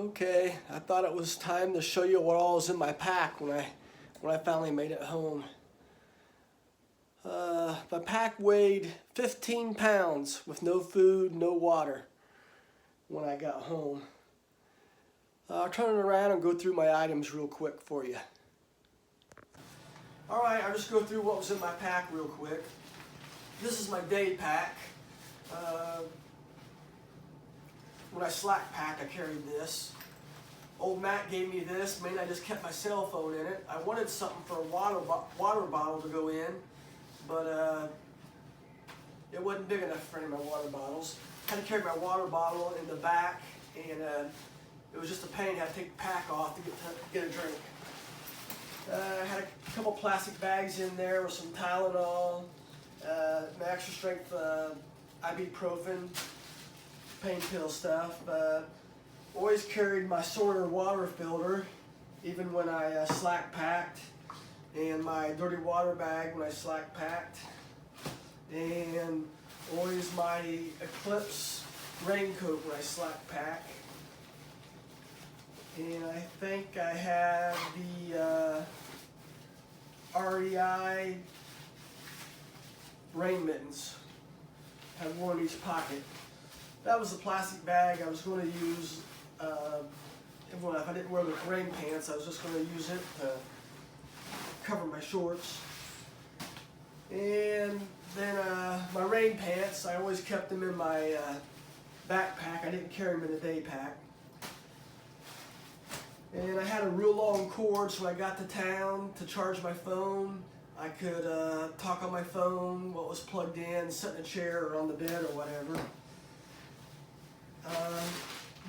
Okay, I thought it was time to show you what all was in my pack when I finally made it home. My pack weighed 15 pounds with no food, no water when I got home. I'll turn it around and go through my items real quick for you. Alright, I'll just go through what was in my pack real quick. This is my day pack. When I slack packed, I carried this. Old Matt gave me this. Mainly I just kept my cell phone in it. I wanted something for a water bottle to go in, but it wasn't big enough for any of my water bottles. I had to carry my water bottle in the back, and it was just a pain. I had to take the pack off to get a drink. I had a couple plastic bags in there with some Tylenol, my extra strength ibuprofen, pain pill stuff. Always carried my Sawyer water filter, even when I slack packed, and my dirty water bag when I slack packed, and always my Eclipse raincoat when I slack pack. And I think I had the REI rain mittens. Had one in each pocket. That was the plastic bag I was going to use. If I didn't wear the rain pants, I was just going to use it to cover my shorts. And then my rain pants, I always kept them in my backpack. I didn't carry them in the day pack. And I had a real long cord, so when I got to town to charge my phone, I could talk on my phone while it was plugged in, sit in a chair or on the bed or whatever.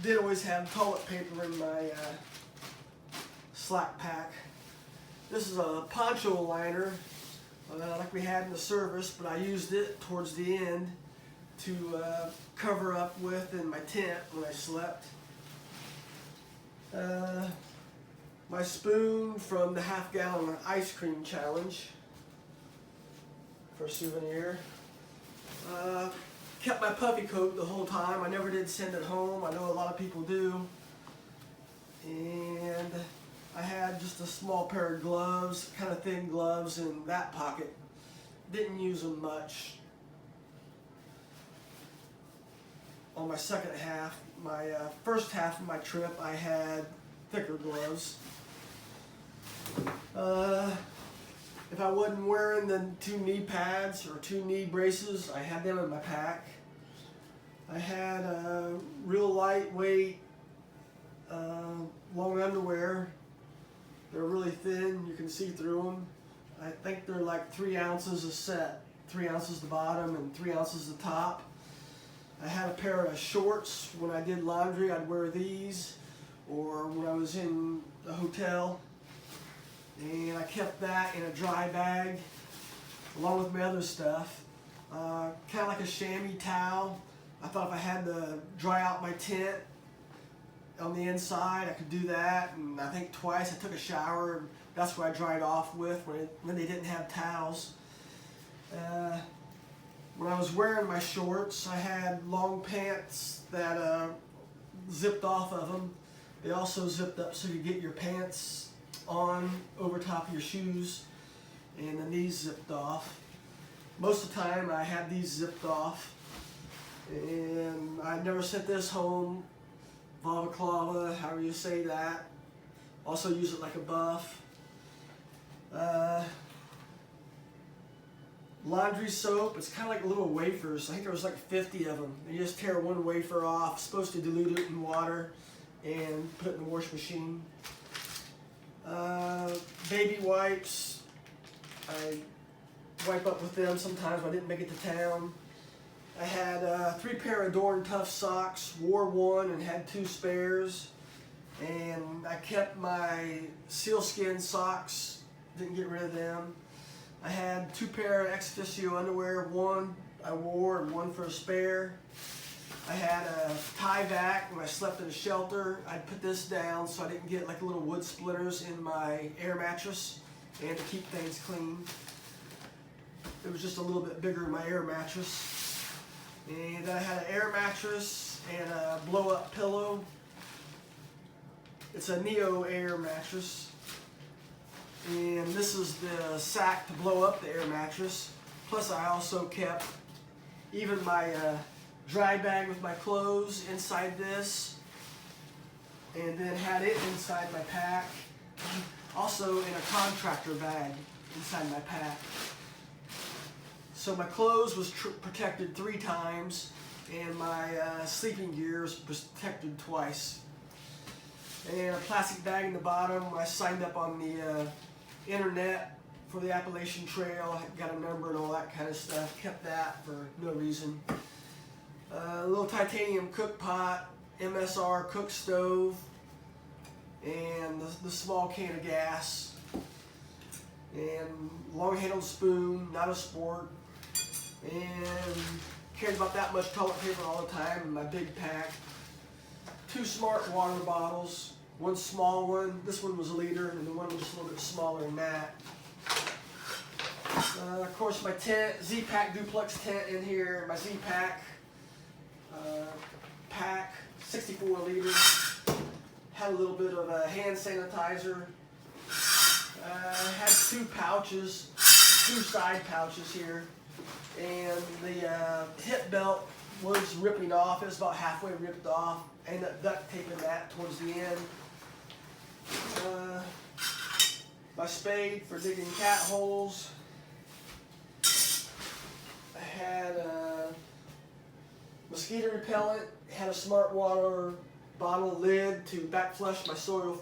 Did always have toilet paper in my slack pack. This is a poncho liner like we had in the service, but I used it towards the end to cover up with in my tent when I slept. My spoon from the half-gallon ice cream challenge for a souvenir. Kept my puffy coat the whole time. I never did send it home. I know a lot of people do. And I had just a small pair of gloves, kind of thin gloves in that pocket. Didn't use them much. On my second half, my first half of my trip, I had thicker gloves. If I wasn't wearing the 2 knee pads or 2 knee braces, I had them in my pack. I had real lightweight long underwear. They're really thin, you can see through them. I think they're like 3 ounces a set, 3 ounces the bottom and 3 ounces the top. I had a pair of shorts. When I did laundry, I'd wear these, or when I was in the hotel. And I kept that in a dry bag, along with my other stuff. Kind of like a chamois towel. I thought if I had to dry out my tent on the inside, I could do that. And I think twice I took a shower, and that's what I dried off with when they didn't have towels. When I was wearing my shorts, I had long pants that zipped off of them. They also zipped up so you get your pants on over top of your shoes, and the knees zipped off. Most of the time I had these zipped off, and I never sent this home. Balaclava, however you say that. Also use it like a buff. Laundry soap, it's kind of like little wafers. I think there was like 50 of them. You just tear one wafer off, supposed to dilute it in water and put it in the wash machine. Baby wipes, I wipe up with them sometimes when I didn't make it to town. I had 3 pair of Dorn Tough socks, wore 1 and had 2 spares. And I kept my sealskin socks, didn't get rid of them. I had 2 pair of ex officio underwear, 1 I wore and 1 for a spare. I had a tie back when I slept in a shelter. I'd put this down so I didn't get like little wood splitters in my air mattress, and to keep things clean. It was just a little bit bigger in my air mattress. And I had an air mattress and a blow-up pillow. It's a Neo Air mattress. And this is the sack to blow up the air mattress. Plus I also kept even my dry bag with my clothes inside this. And then had it inside my pack. Also in a contractor bag inside my pack. So my clothes was protected 3 times, and my sleeping gear was protected twice. And a plastic bag in the bottom. I signed up on the internet for the Appalachian Trail, got a number and all that kind of stuff. Kept that for no reason. A little titanium cook pot, MSR cook stove, and the small can of gas, and long-handled spoon, not a sport, and carried about that much toilet paper all the time in my big pack. 2 smart water bottles, one small one, this one was a liter, and the one was just a little bit smaller than that. Of course my tent, Z-Pack duplex tent in here, my Z-Pack pack, 64 liters. Had a little bit of a hand sanitizer. Had 2 pouches, 2 side pouches here. And the hip belt was ripping off. It was about halfway ripped off. I ended up duct taping that towards the end. My spade for digging cat holes. I had mosquito repellent. Had a smart water bottle lid to back flush my Sawyer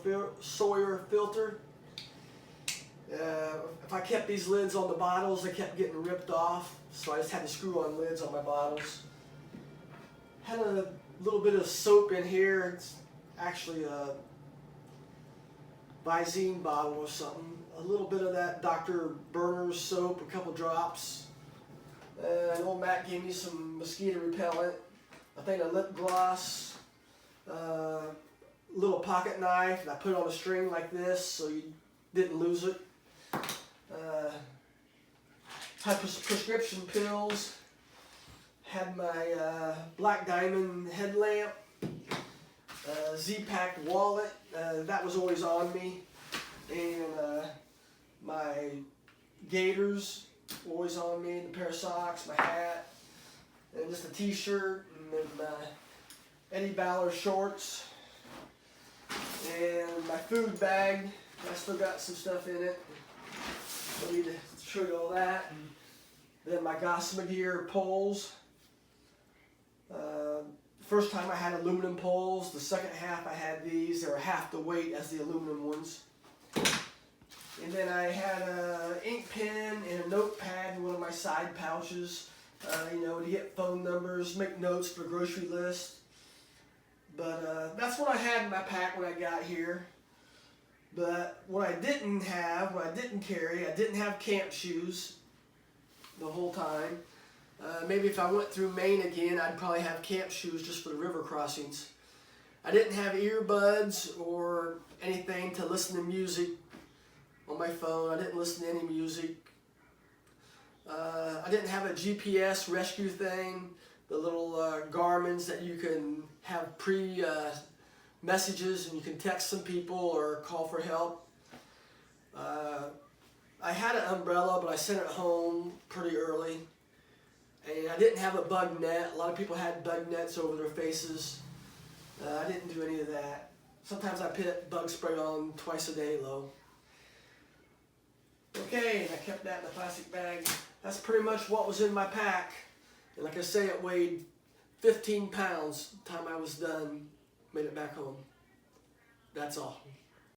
filter. If I kept these lids on the bottles, they kept getting ripped off, so I just had to screw on lids on my bottles. Had a little bit of soap in here. It's actually a Visine bottle or something. A little bit of that Dr. Berner's soap, a couple drops. And old Matt gave me some mosquito repellent. I think a lip gloss. Little pocket knife, and I put it on a string like this so you didn't lose it. Had prescription pills. Had my Black Diamond headlamp. Z-Pack wallet, that was always on me. And my gaiters, always on me. The pair of socks, my hat, and just a t-shirt, and then Eddie Bauer shorts, and my food bag. I still got some stuff in it. I need to show you all that. And then my Gossamer gear poles. First time I had aluminum poles. The second half I had these. They were half the weight as the aluminum ones. And then I had an ink pen and a notepad in one of my side pouches. You know, to get phone numbers, make notes for grocery list. But that's what I had in my pack when I got here. But what I didn't have, what I didn't carry, I didn't have camp shoes the whole time. Maybe if I went through Maine again, I'd probably have camp shoes just for the river crossings. I didn't have earbuds or anything to listen to music on my phone. I didn't listen to any music. I didn't have a GPS rescue thing, the little Garmin's that you can have messages and you can text some people or call for help. I had an umbrella, but I sent it home pretty early. And I didn't have a bug net. A lot of people had bug nets over their faces. I didn't do any of that. Sometimes I put bug spray on twice a day, though. Okay, and I kept that in the plastic bag. That's pretty much what was in my pack. And like I say, it weighed 15 pounds the time I was done, made it back home. That's all.